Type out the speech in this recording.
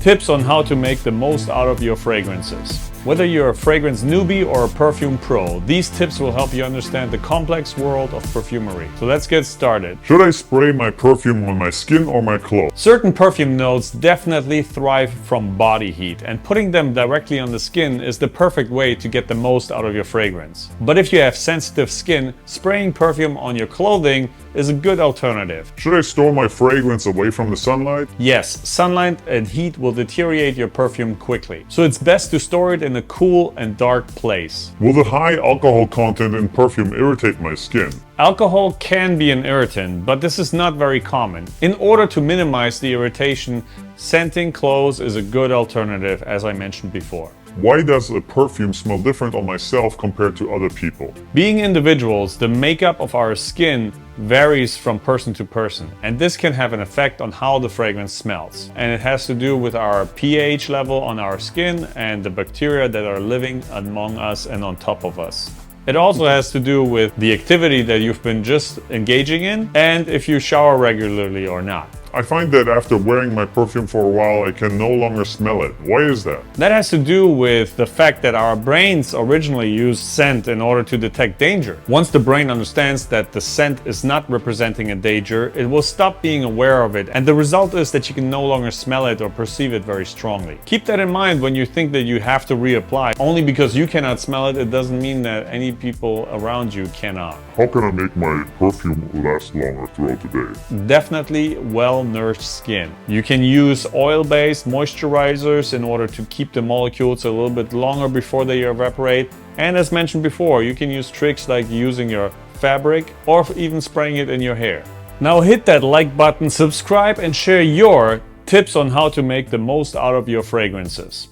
Tips on how to make the most out of your fragrances. Whether you're a fragrance newbie or a perfume pro, these tips will help you understand the complex world of perfumery. So let's get started. Should I spray my perfume on my skin or my clothes? Certain perfume notes definitely thrive from body heat, and putting them directly on the skin is the perfect way to get the most out of your fragrance. But if you have sensitive skin, spraying perfume on your clothing is a good alternative. Should I store my fragrance away from the sunlight? Yes, sunlight and heat will deteriorate your perfume quickly, so it's best to store it in a cool and dark place. Will the high alcohol content in perfume irritate my skin? Alcohol can be an irritant, but this is not very common. In order to minimize the irritation, scenting clothes is a good alternative, as I mentioned before. Why does a perfume smell different on myself compared to other people? Being individuals, the makeup of our skin varies from person to person, and this can have an effect on how the fragrance smells. And it has to do with our pH level on our skin and the bacteria that are living among us and on top of us. It also has to do with the activity that you've been just engaging in and if you shower regularly or not. I find that after wearing my perfume for a while, I can no longer smell it. Why is that? That has to do with the fact that our brains originally used scent in order to detect danger. Once the brain understands that the scent is not representing a danger, it will stop being aware of it, and the result is that you can no longer smell it or perceive it very strongly. Keep that in mind when you think that you have to reapply. Only because you cannot smell it, it doesn't mean that any people around you cannot. How can I make my perfume last longer throughout the day? Definitely well-nourished skin. You can use oil-based moisturizers in order to keep the molecules a little bit longer before they evaporate. And as mentioned before, you can use tricks like using your fabric or even spraying it in your hair. Now hit that like button, subscribe, and share your tips on how to make the most out of your fragrances.